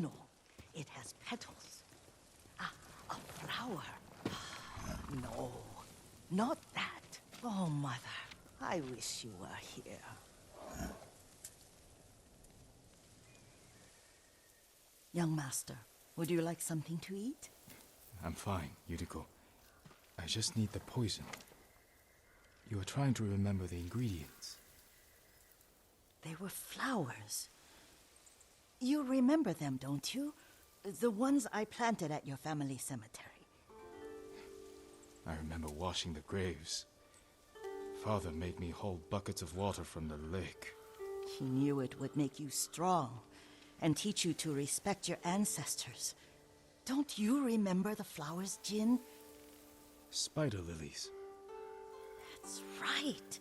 No, it has petals. Ah, a flower. No, not that. Oh, Mother, I wish you were here. Young master, would you like something to eat? I'm fine, Yuriko. I just need the poison. You were trying to remember the ingredients. They were flowers. You remember them, don't you? The ones I planted at your family cemetery. I remember washing the graves. Father made me hold buckets of water from the lake. He knew it would make you strong and teach you to respect your ancestors. Don't you remember the flowers, Jin? Spider lilies. That's right.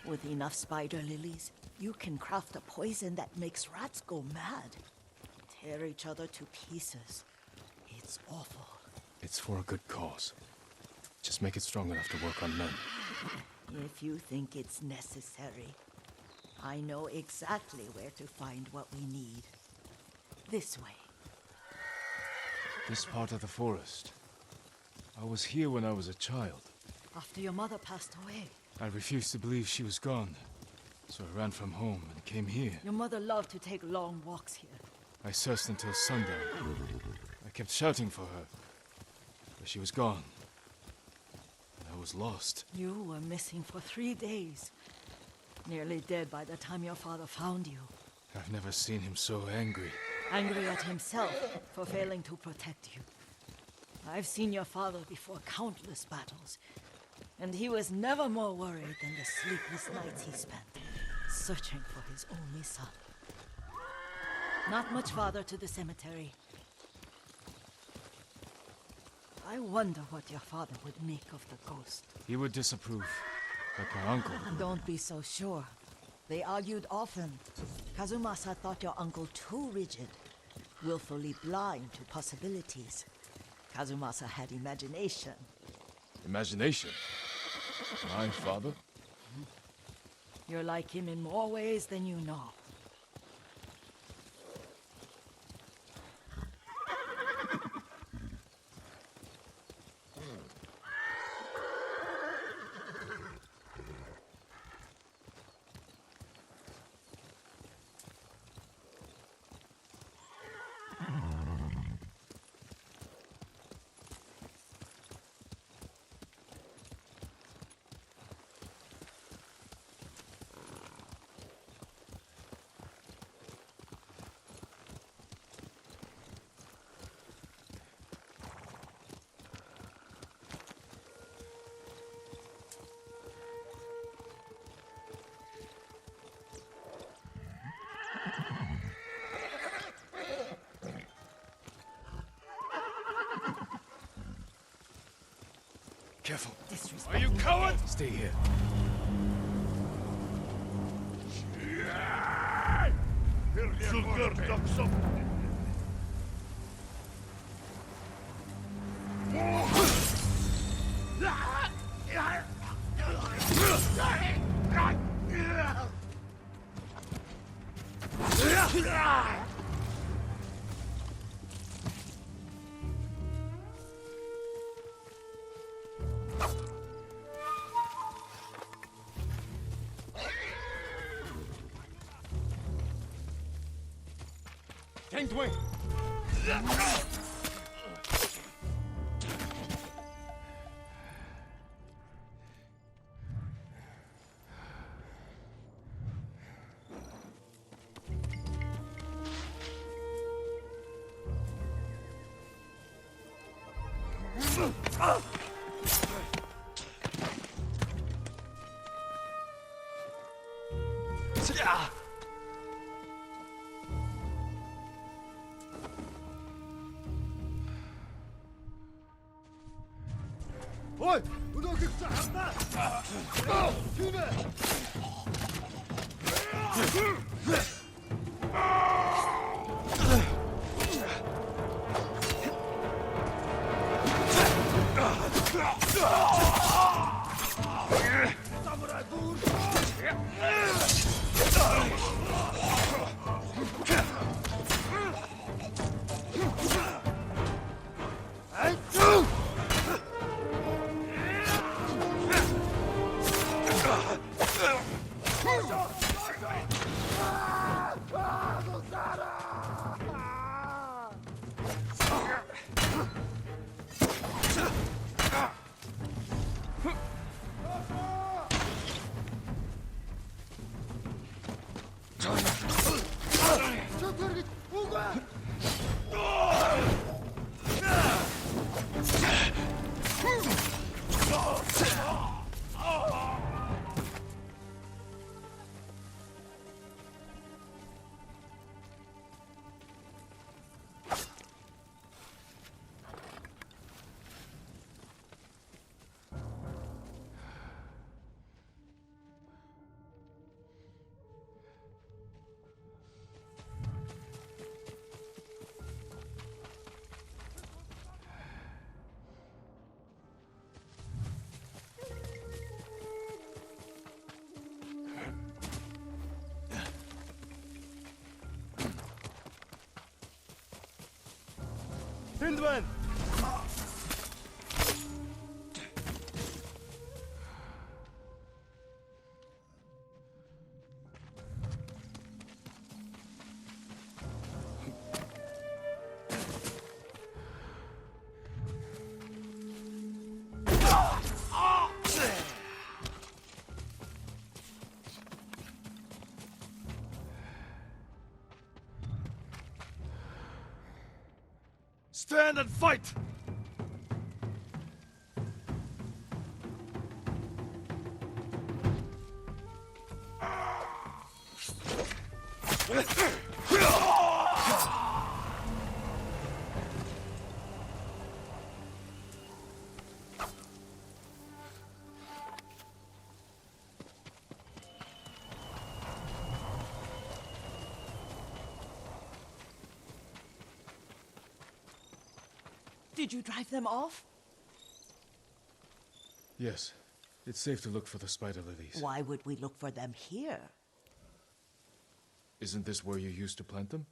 With enough spider lilies, you can craft a poison that makes rats go mad. Tear each other to pieces. It's awful. It's for a good cause. Just make it strong enough to work on men. If you think it's necessary, I know exactly where to find what we need. This way. This part of the forest. I was here when I was a child. After your mother passed away. I refused to believe she was gone. So I ran from home and came here. Your mother loved to take long walks here. I searched until sundown. I kept shouting for her. But she was gone. And I was lost. You were missing for 3 days. Nearly dead by the time your father found you. I've never seen him so angry. Angry at himself for failing to protect you. I've seen your father before countless battles. And he was never more worried than the sleepless nights he spent searching for his only son. Not much farther to the cemetery. I wonder what your father would make of the ghost. He would disapprove, like my uncle. Don't be so sure. They argued often. Kazumasa thought your uncle too rigid, willfully blind to possibilities. Kazumasa had imagination. Imagination? My father? You're like him in more ways than you know. Careful. Disrespect. Are you coward? Stay here. Gangway! Ой! Өнөөгч хамтаа! Тимэ! Hindman! Stand and fight! Did you drive them off? Yes. It's safe to look for the spider lilies. Why would we look for them here? Isn't this where you used to plant them?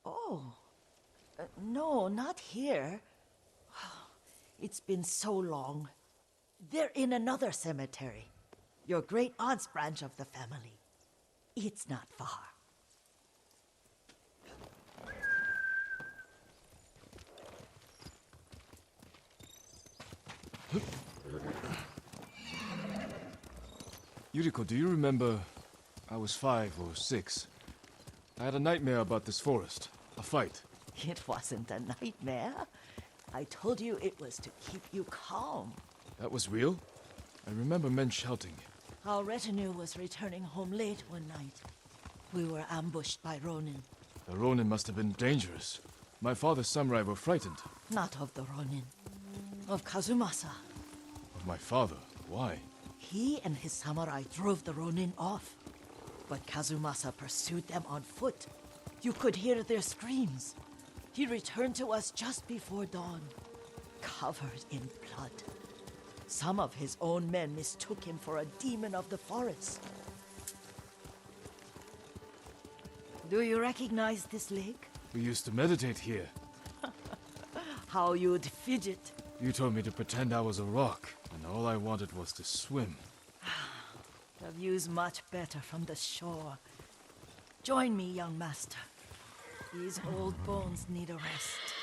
Oh. No, not here. It's been so long. They're in another cemetery. Your great aunt's branch of the family. It's not far. Yuriko, do you remember? I was 5 or 6. I had a nightmare about this forest. A fight. It wasn't a nightmare. I told you it was to keep you calm. That was real? I remember men shouting. Our retinue was returning home late one night. We were ambushed by Ronin. The Ronin must have been dangerous. My father's samurai were frightened. Not of the Ronin. Of Kazumasa. Of my father? Why? He and his samurai drove the Ronin off. But Kazumasa pursued them on foot. You could hear their screams. He returned to us just before dawn, covered in blood. Some of his own men mistook him for a demon of the forest. Do you recognize this lake? We used to meditate here. How you'd fidget. You told me to pretend I was a rock, and all I wanted was to swim. The view's much better from the shore. Join me, young master. These old bones need a rest.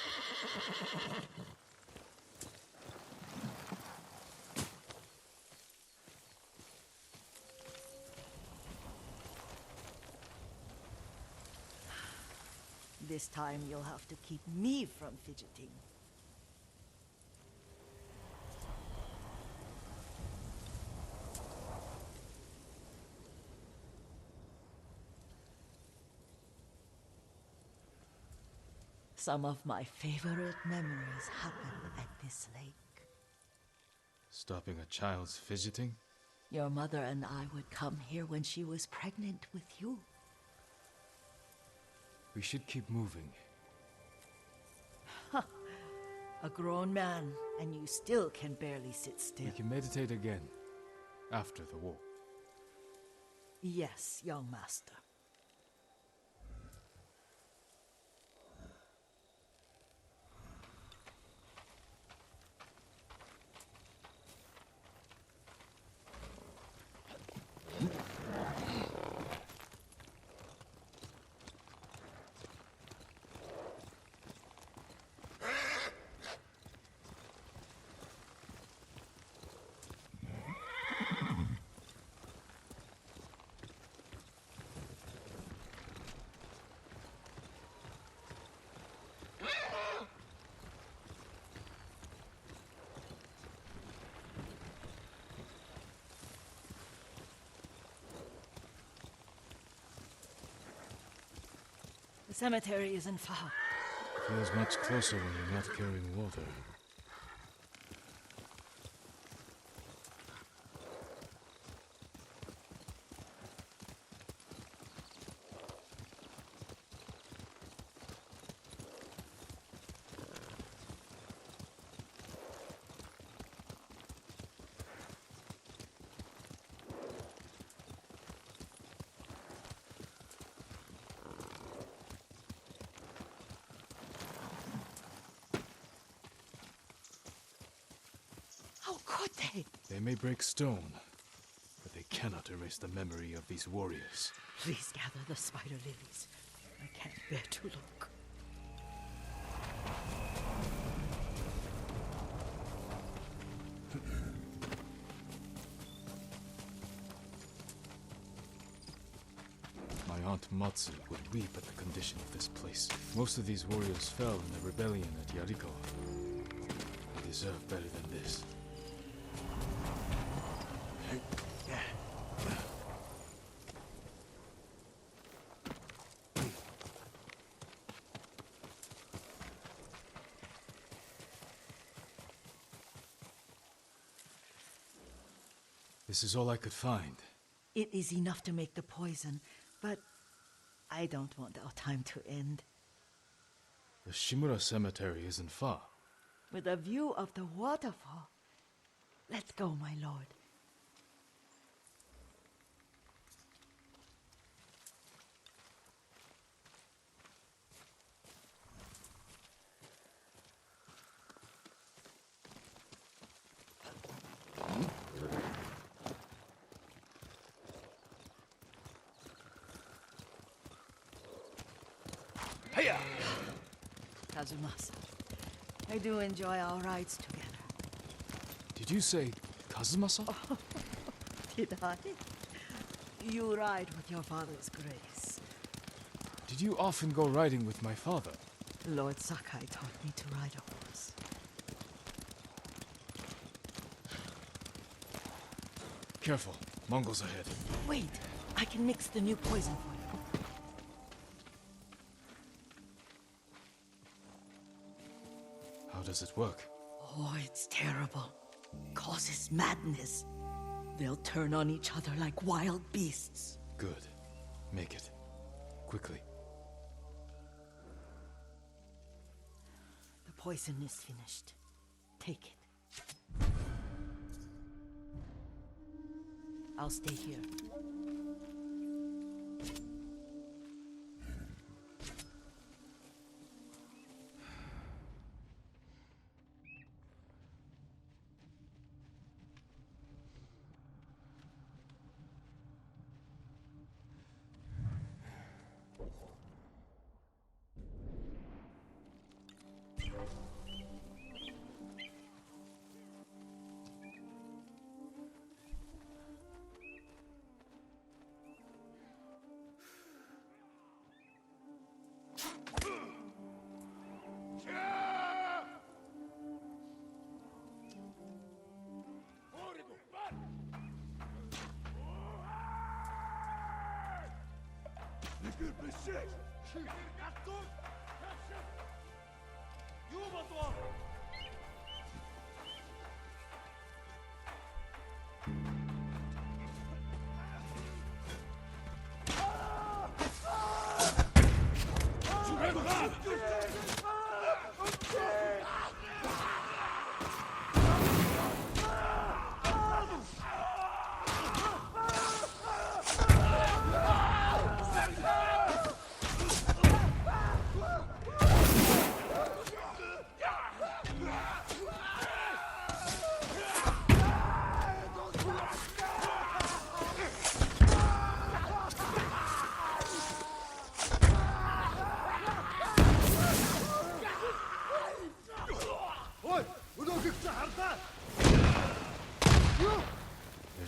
This time you'll have to keep me from fidgeting. Some of my favorite memories happen at this lake. Stopping a child's fidgeting? Your mother and I would come here when she was pregnant with you. We should keep moving. A grown man, and you still can barely sit still. We can meditate again, after the war. Yes, young master. The cemetery isn't far. Feels much closer when you're not carrying water. How could they? They may break stone, but they cannot erase the memory of these warriors. Please gather the spider lilies. I can't bear to look. My aunt Matsu would weep at the condition of this place. Most of these warriors fell in the rebellion at Yarikawa. They deserve better than this. This is all I could find. It is enough to make the poison, but I don't want our time to end. The Shimura Cemetery isn't far. With a view of the waterfall. Let's go, my lord. Hiya! Kazumasa, I do enjoy our rides together. Did you say Kazumasa? Did I? You ride with your father's grace. Did you often go riding with my father? Lord Sakai taught me to ride a horse. Careful, Mongols ahead. Wait, I can mix the new poison for you. How does it work? Oh, it's terrible. Causes madness. They'll turn on each other like wild beasts. Good. Make it. Quickly. The poison is finished. Take it. I'll stay here.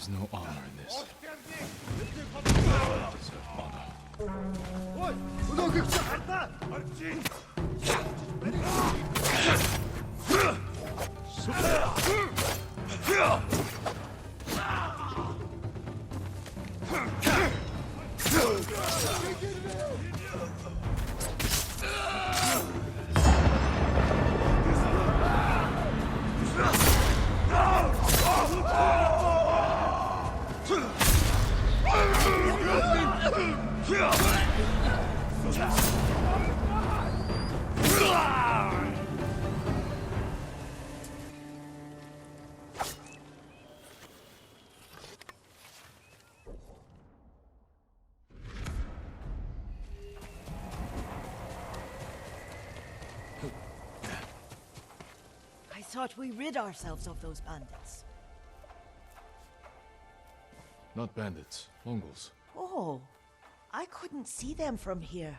There's no honor in this. I deserve honor. Ой, куда как арта? I thought we rid ourselves of those bandits. Not bandits, Mongols. Oh, I couldn't see them from here.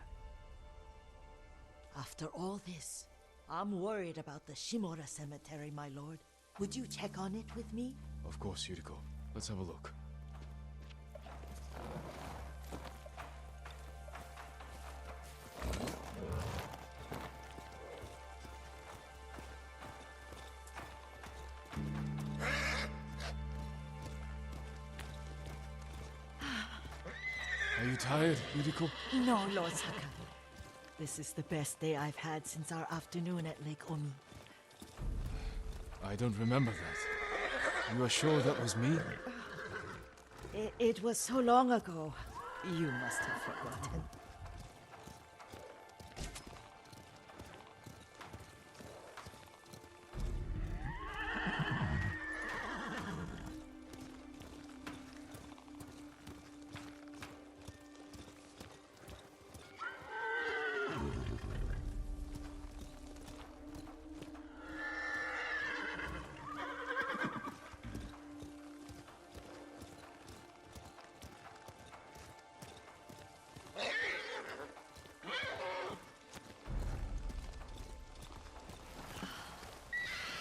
After all this, I'm worried about the Shimura cemetery, my lord. Would you check on it with me? Of course, Yuriko. Let's have a look. Are you tired, Yuriko? No, Lord Saka. This is the best day I've had since our afternoon at Lake Omi. I don't remember that. You are sure that was me? It was so long ago. You must have forgotten.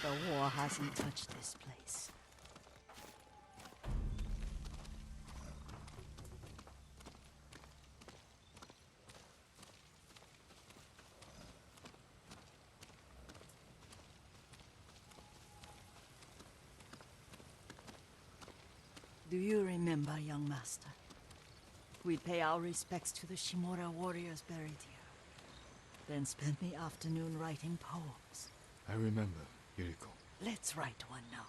The war hasn't touched this place. Do you remember, young master? We'd pay our respects to the Shimura warriors buried here, then spend the afternoon writing poems. I remember, Yuriko. Let's write one now.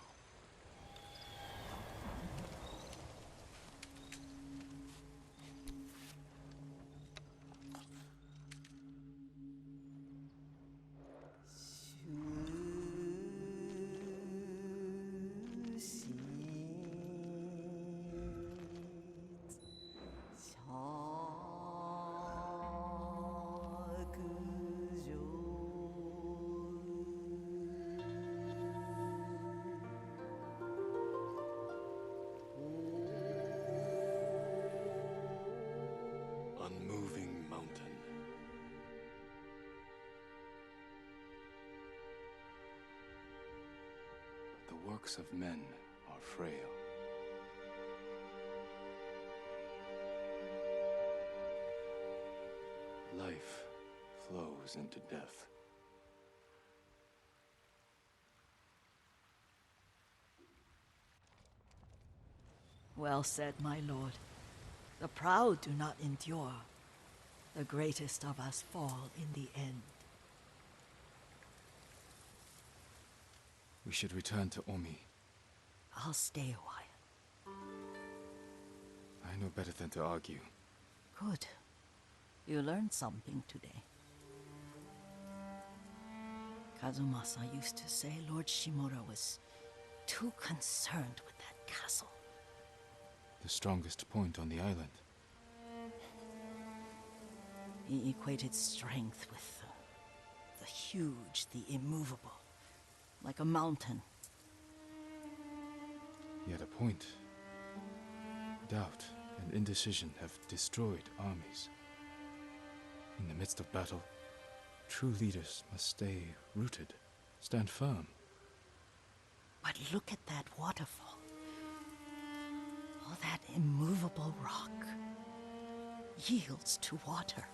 Unmoving mountain. But the works of men are frail. Life flows into death. Well said, my lord. The proud do not endure. The greatest of us fall in the end. We should return to Omi. I'll stay a while. I know better than to argue. Good. You learned something today. Kazumasa used to say Lord Shimura was too concerned with that castle. The strongest point on the island. He equated strength with the huge, the immovable, like a mountain. He had a point. Doubt and indecision have destroyed armies. In the midst of battle, true leaders must stay rooted, stand firm. But look at that waterfall. That immovable rock yields to water.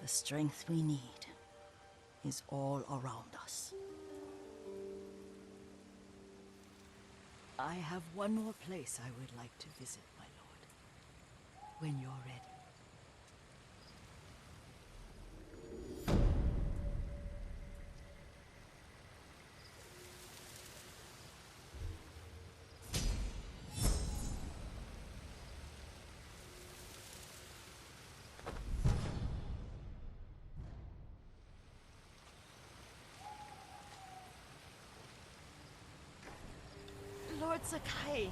The strength we need is all around us. I have one more place I would like to visit, my lord. When you're ready. Lord Sakai,